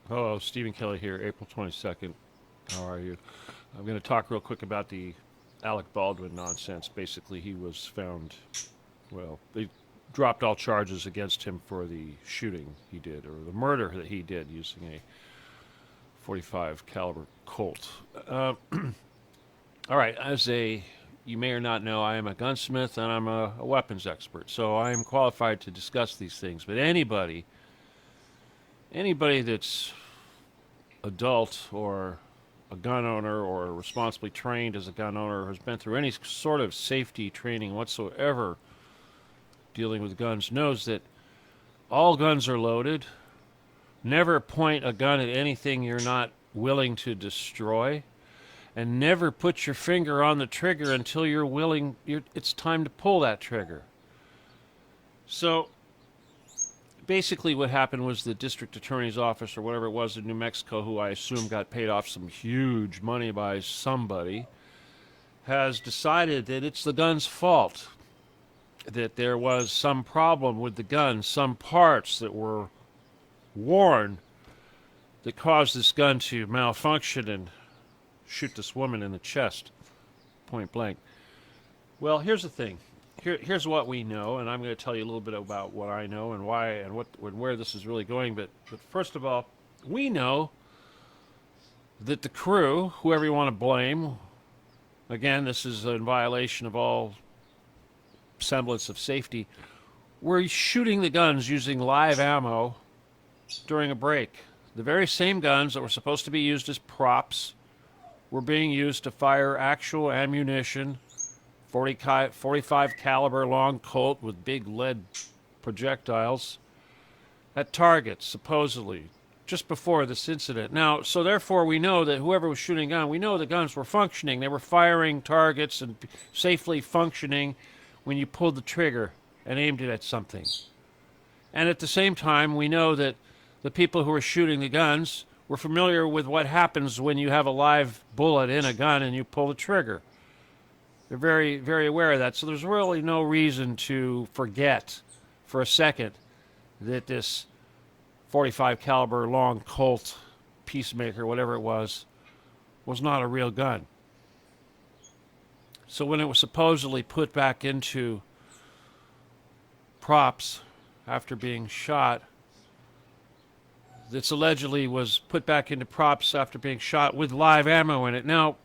Hello, Stephen Kelly here, April 22nd. How are you? I'm going to talk real quick about the Alec Baldwin nonsense. Basically, he was found, well, they dropped all charges against him for the shooting he did, or the murder that he did using a 45 caliber Colt. Uh, all right, you may or not know, I am a gunsmith and I'm a weapons expert, so I am qualified to discuss these things. But anybody that's adult or a gun owner or responsibly trained as a gun owner has been through any sort of safety training whatsoever dealing with guns knows that all guns are loaded. Never point a gun at anything you're not willing to destroy. And never put your finger on the trigger until it's time to pull that trigger. So basically what happened was the district attorney's office or whatever it was in New Mexico, who I assume got paid off some huge money by somebody, has decided that it's the gun's fault, that there was some problem with the gun, some parts that were worn that caused this gun to malfunction and shoot this woman in the chest, point blank. Well, here's the thing. Here's what we know, and I'm going to tell you a little bit about what I know and why and where this is really going. But first of all, we know that the crew, whoever you want to blame, again, this is in violation of all semblance of safety, were shooting the guns using live ammo during a break. The very same guns that were supposed to be used as props were being used to fire actual ammunition, 45 caliber long Colt with big lead projectiles at targets, supposedly, just before this incident. Now, so therefore we know that whoever was shooting a gun, we know the guns were functioning. They were firing targets and safely functioning when you pulled the trigger and aimed it at something. And at the same time, we know that the people who were shooting the guns were familiar with what happens when you have a live bullet in a gun and you pull the trigger. They're very, very aware of that. So there's really no reason to forget for a second that this 45 caliber long Colt Peacemaker, whatever it was not a real gun. So when it was supposedly put back into props after being shot, this allegedly was put back into props after being shot with live ammo in it. Now,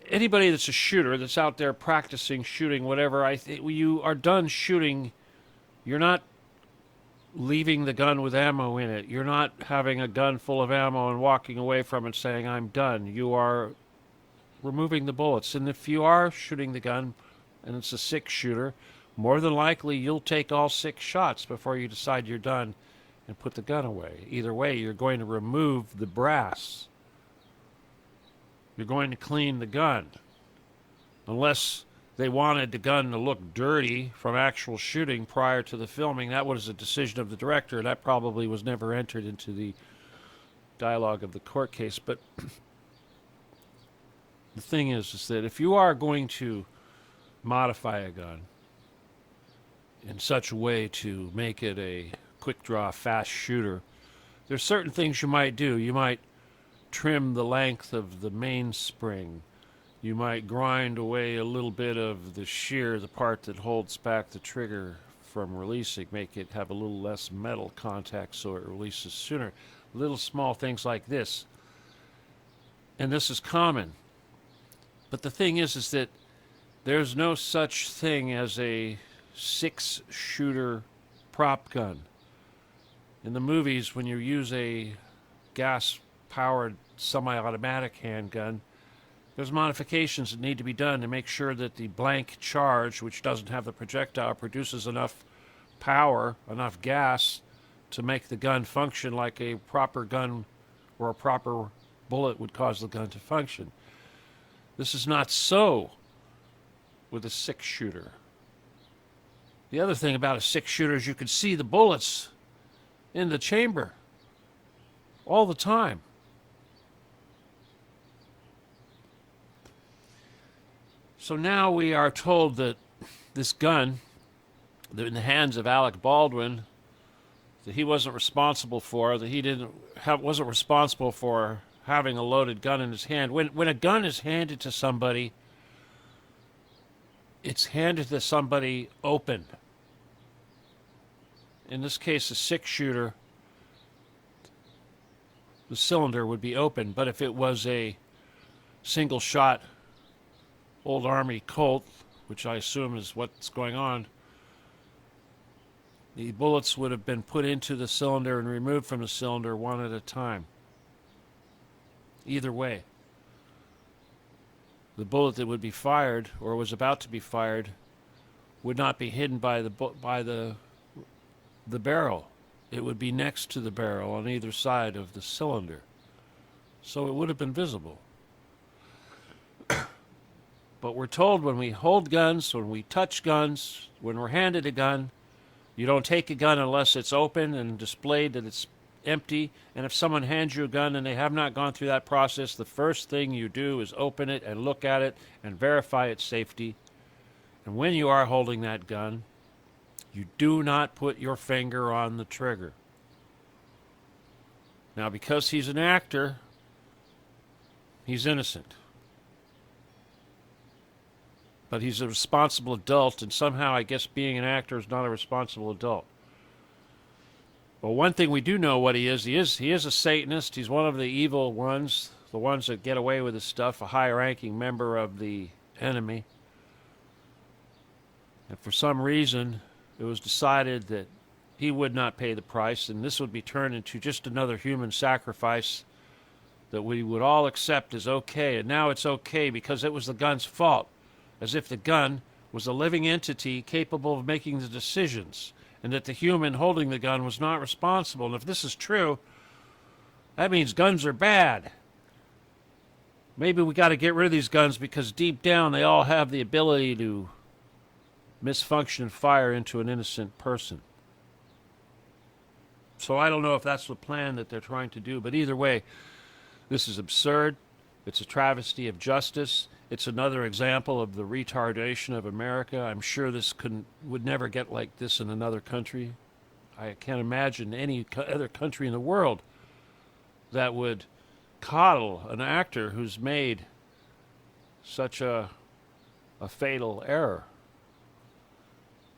anybody that's a shooter that's out there practicing shooting, whatever, I think you are done shooting, you're not leaving the gun with ammo in it. You're not having a gun full of ammo and walking away from it saying, I'm done. You are removing the bullets. And if you are shooting the gun and it's a 6-shooter, more than likely you'll take all 6 shots before you decide you're done and put the gun away. Either way, you're going to remove the brass. You're going to clean the gun. Unless they wanted the gun to look dirty from actual shooting prior to the filming, that was a decision of the director. That probably was never entered into the dialogue of the court case. But the thing is that if you are going to modify a gun in such a way to make it a quick draw, fast shooter, there's certain things you might do. You might trim the length of the mainspring. You might grind away a little bit of the shear, the part that holds back the trigger from releasing, make it have a little less metal contact so it releases sooner. Little small things like this. And this is common. But the thing is that there's no such thing as a 6-shooter prop gun. In the movies, when you use a gas-powered semi-automatic handgun, there's modifications that need to be done to make sure that the blank charge, which doesn't have the projectile, produces enough power, enough gas to make the gun function like a proper gun or a proper bullet would cause the gun to function. This is not so with a 6-shooter. The other thing about a 6-shooter is you can see the bullets in the chamber all the time. So now we are told that this gun, in the hands of Alec Baldwin, that he wasn't responsible for, that he wasn't responsible for having a loaded gun in his hand. When a gun is handed to somebody, it's handed to somebody open. In this case, a 6-shooter, the cylinder would be open. But if it was a single-shot old Army Colt, which I assume is what's going on, the bullets would have been put into the cylinder and removed from the cylinder one at a time. Either way, the bullet that would be fired or was about to be fired would not be hidden by the barrel. It would be next to the barrel on either side of the cylinder. So it would have been visible. But we're told when we hold guns, when we touch guns, when we're handed a gun, you don't take a gun unless it's open and displayed that it's empty. And if someone hands you a gun and they have not gone through that process, the first thing you do is open it and look at it and verify its safety. And when you are holding that gun, you do not put your finger on the trigger. Now, because he's an actor, he's innocent. But he's a responsible adult, and somehow I guess being an actor is not a responsible adult. Well, one thing we do know what he is a Satanist. He's one of the evil ones, the ones that get away with this stuff, a high-ranking member of the enemy. And for some reason, it was decided that he would not pay the price, and this would be turned into just another human sacrifice that we would all accept as okay. And now it's okay because it was the gun's fault, as if the gun was a living entity capable of making the decisions, and that the human holding the gun was not responsible. And if this is true, that means guns are bad. Maybe we got to get rid of these guns because deep down they all have the ability to misfunction and fire into an innocent person. So I don't know if that's the plan that they're trying to do, but either way, this is absurd. It's a travesty of justice. It's another example of the retardation of America. I'm sure this would never get like this in another country. I can't imagine any other country in the world that would coddle an actor who's made such a fatal error.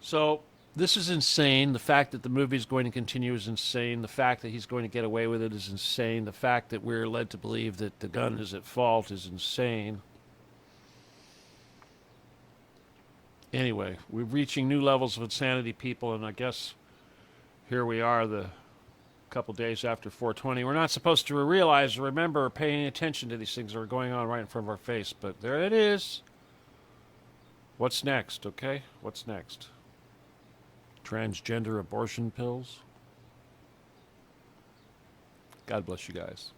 So this is insane. The fact that the movie is going to continue is insane. The fact that he's going to get away with it is insane. The fact that we're led to believe that the gun is at fault is insane. Anyway, we're reaching new levels of insanity, people, and I guess here we are the couple days after 420. We're not supposed to realize or remember or pay any attention to these things that are going on right in front of our face, but there it is. What's next, okay? What's next? Transgender abortion pills? God bless you guys.